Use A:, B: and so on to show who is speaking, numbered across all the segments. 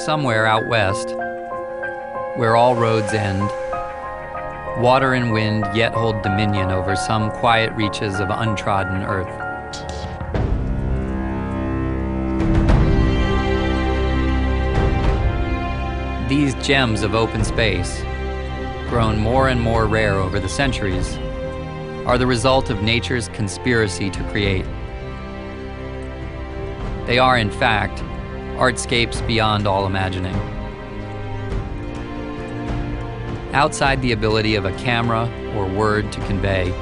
A: Somewhere out west, where all roads end, water and wind yet hold dominion over some quiet reaches of untrodden earth. These gems of open space, grown more and more rare over the centuries, are the result of nature's conspiracy to create. They are, in fact, artscapes beyond all imagining. Outside the ability of a camera or word to convey,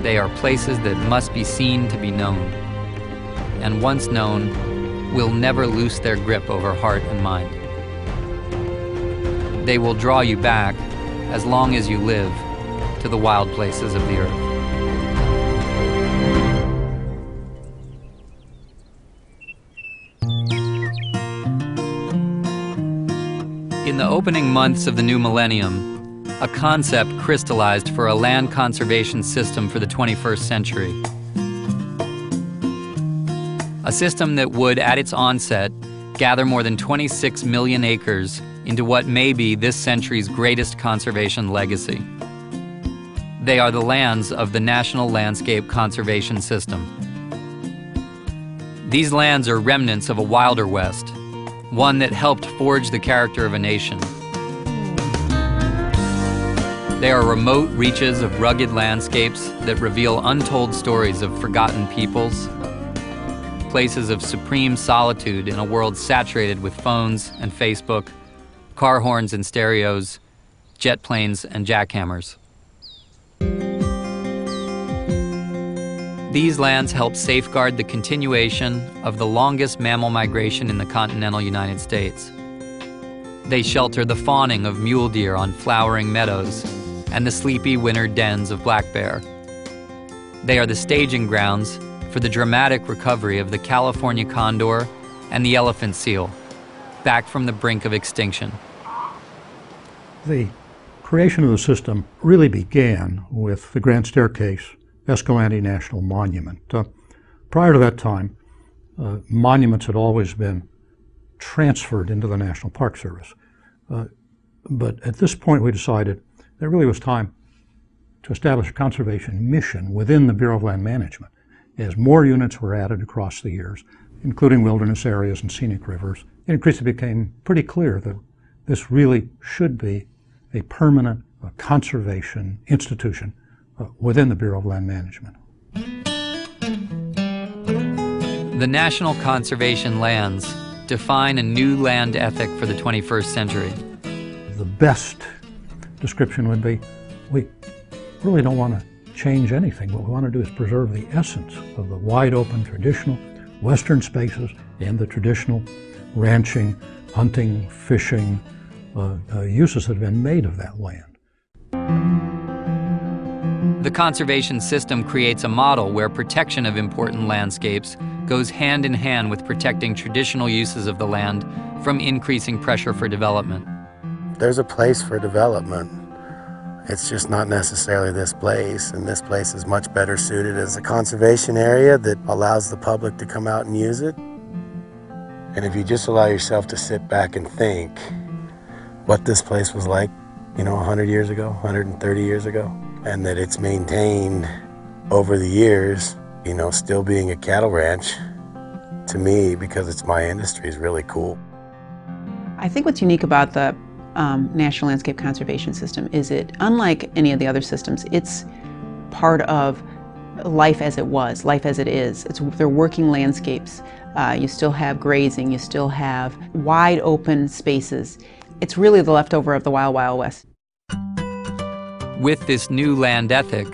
A: they are places that must be seen to be known, and once known, will never loose their grip over heart and mind. They will draw you back, as long as you live, to the wild places of the earth. In the opening months of the new millennium, a concept crystallized for a land conservation system for the 21st century. A system that would, at its onset, gather more than 26 million acres into what may be this century's greatest conservation legacy. They are the lands of the National Landscape Conservation System. These lands are remnants of a wilder West, one that helped forge the character of a nation. They are remote reaches of rugged landscapes that reveal untold stories of forgotten peoples, places of supreme solitude in a world saturated with phones and Facebook, car horns and stereos, jet planes and jackhammers. These lands help safeguard the continuation of the longest mammal migration in the continental United States. They shelter the fawning of mule deer on flowering meadows and the sleepy winter dens of black bear. They are the staging grounds for the dramatic recovery of the California condor and the elephant seal, back from the brink of extinction.
B: The creation of the system really began with the Grand Staircase Escalante National Monument. Prior to that time, monuments had always been transferred into the National Park Service. But at this point we decided there really was time to establish a conservation mission within the Bureau of Land Management. As more units were added across the years, including wilderness areas and scenic rivers, it increasingly became pretty clear that this really should be a permanent conservation institution within the Bureau of Land Management.
A: The National Conservation Lands define a new land ethic for the 21st century.
B: The best description would be, we really don't want to change anything. What we want to do is preserve the essence of the wide open traditional western spaces and the traditional ranching, hunting, fishing uses that have been made of that land.
A: The conservation system creates a model where protection of important landscapes goes hand in hand with protecting traditional uses of the land from increasing pressure for development.
C: There's a place for development. It's just not necessarily this place, and this place is much better suited as a conservation area that allows the public to come out and use it. And if you just allow yourself to sit back and think what this place was like, 100 years ago, 130 years ago, and that it's maintained over the years, still being a cattle ranch, to me, because it's my industry, is really cool.
D: I think what's unique about the National Landscape Conservation System is unlike any of the other systems, it's part of life as it was, life as it is. They're working landscapes. You still have grazing, you still have wide open spaces. It's really the leftover of the Wild Wild West.
A: With this new land ethic,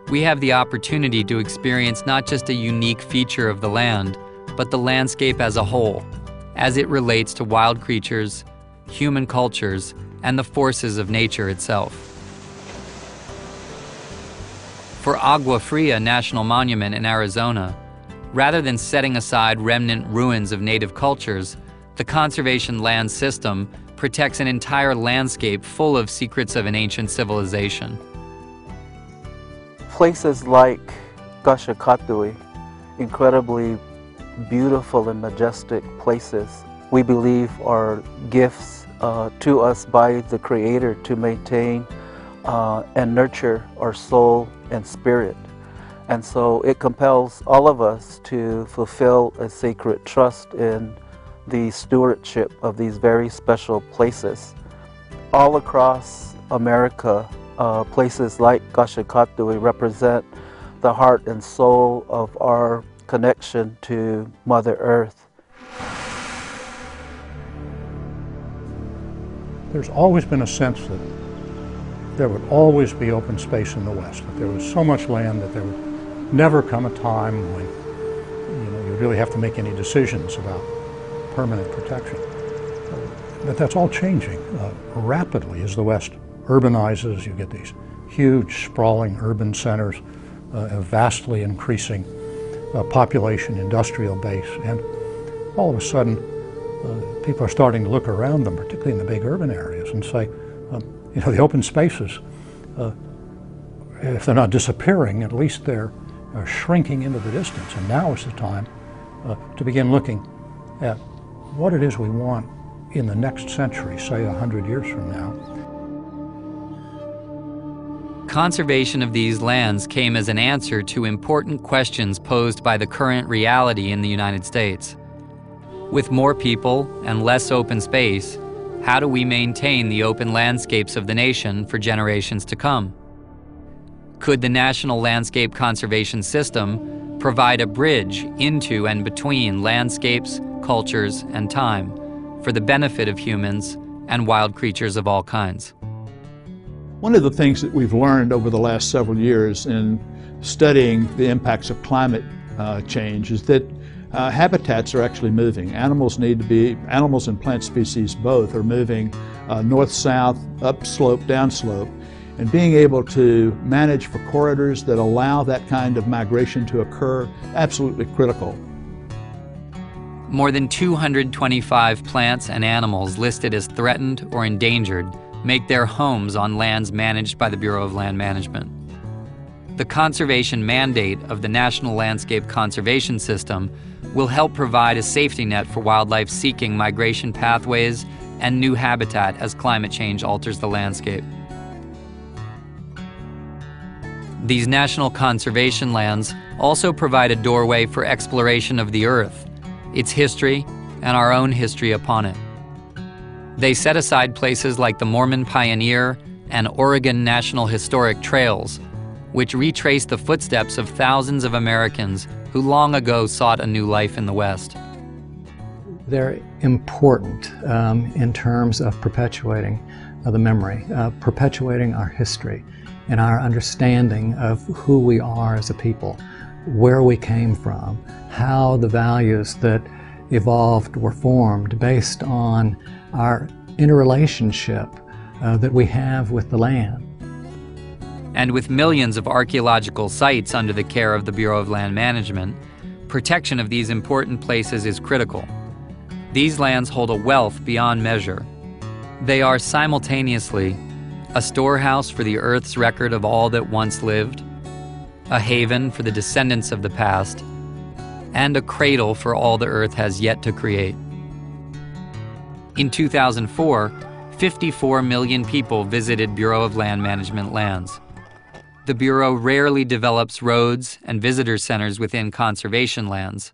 A: we have the opportunity to experience not just a unique feature of the land, but the landscape as a whole, as it relates to wild creatures, human cultures, and the forces of nature itself. For Agua Fria National Monument in Arizona, rather than setting aside remnant ruins of native cultures, the conservation land system protects an entire landscape full of secrets of an ancient civilization.
E: Places like Gashakatui, incredibly beautiful and majestic places, we believe are gifts to us by the Creator to maintain and nurture our soul and spirit. And so it compels all of us to fulfill a sacred trust in the stewardship of these very special places. All across America, places like Gashikatui represent the heart and soul of our connection to Mother Earth.
B: There's always been a sense that there would always be open space in the West, that there was so much land that there would never come a time when you really have to make any decisions about permanent protection. But that's all changing rapidly as the West urbanizes. You get these huge, sprawling urban centers, a vastly increasing population, industrial base, and all of a sudden people are starting to look around them, particularly in the big urban areas, and say, the open spaces, if they're not disappearing, at least they're shrinking into the distance. And now is the time to begin looking at what it is we want in the next century, say 100 years from now.
A: Conservation of these lands came as an answer to important questions posed by the current reality in the United States. With more people and less open space, how do we maintain the open landscapes of the nation for generations to come? Could the National Landscape Conservation System provide a bridge into and between landscapes, cultures, and time for the benefit of humans and wild creatures of all kinds?
F: One of the things that we've learned over the last several years in studying the impacts of climate change is that habitats are actually moving. Animals and plant species both are moving north-south, upslope, downslope, and being able to manage for corridors that allow that kind of migration to occur, absolutely critical.
A: More than 225 plants and animals listed as threatened or endangered make their homes on lands managed by the Bureau of Land Management. The conservation mandate of the National Landscape Conservation System will help provide a safety net for wildlife seeking migration pathways and new habitat as climate change alters the landscape. These national conservation lands also provide a doorway for exploration of the Earth, its history, and our own history upon it. They set aside places like the Mormon Pioneer and Oregon National Historic Trails, which retrace the footsteps of thousands of Americans who long ago sought a new life in the West.
G: They're important in terms of perpetuating the memory, perpetuating our history and our understanding of who we are as a people, where we came from, how the values that evolved were formed based on our interrelationship that we have with the land.
A: And with millions of archaeological sites under the care of the Bureau of Land Management, protection of these important places is critical. These lands hold a wealth beyond measure. They are simultaneously a storehouse for the Earth's record of all that once lived, a haven for the descendants of the past, and a cradle for all the Earth has yet to create. In 2004, 54 million people visited Bureau of Land Management lands. The Bureau rarely develops roads and visitor centers within conservation lands.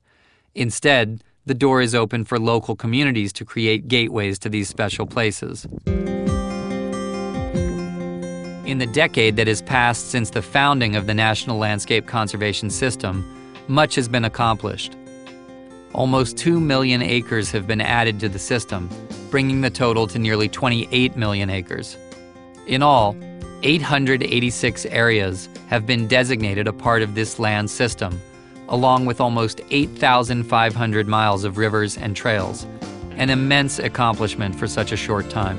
A: Instead, the door is open for local communities to create gateways to these special places. In the decade that has passed since the founding of the National Landscape Conservation System, much has been accomplished. Almost 2 million acres have been added to the system, bringing the total to nearly 28 million acres. In all, 886 areas have been designated a part of this land system, along with almost 8,500 miles of rivers and trails, an immense accomplishment for such a short time.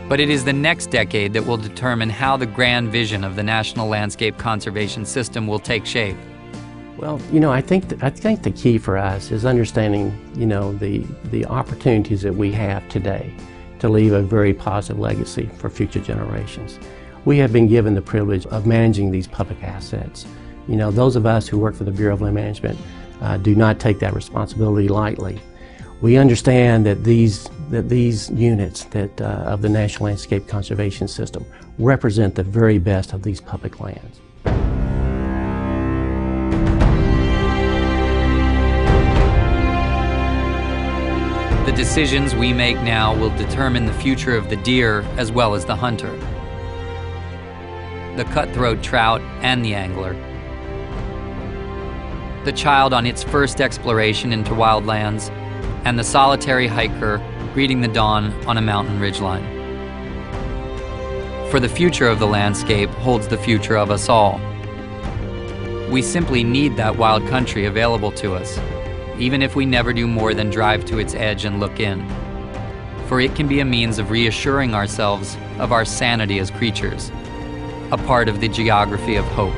A: But it is the next decade that will determine how the grand vision of the National Landscape Conservation System will take shape.
H: Well, I think the key for us is understanding, the opportunities that we have today to leave a very positive legacy for future generations. We have been given the privilege of managing these public assets. Those of us who work for the Bureau of Land Management do not take that responsibility lightly. We understand that these units of the National Landscape Conservation System represent the very best of these public lands.
A: The decisions we make now will determine the future of the deer as well as the hunter, the cutthroat trout and the angler, the child on its first exploration into wildlands, and the solitary hiker greeting the dawn on a mountain ridgeline. For the future of the landscape holds the future of us all. We simply need that wild country available to us, even if we never do more than drive to its edge and look in. For it can be a means of reassuring ourselves of our sanity as creatures, a part of the geography of hope.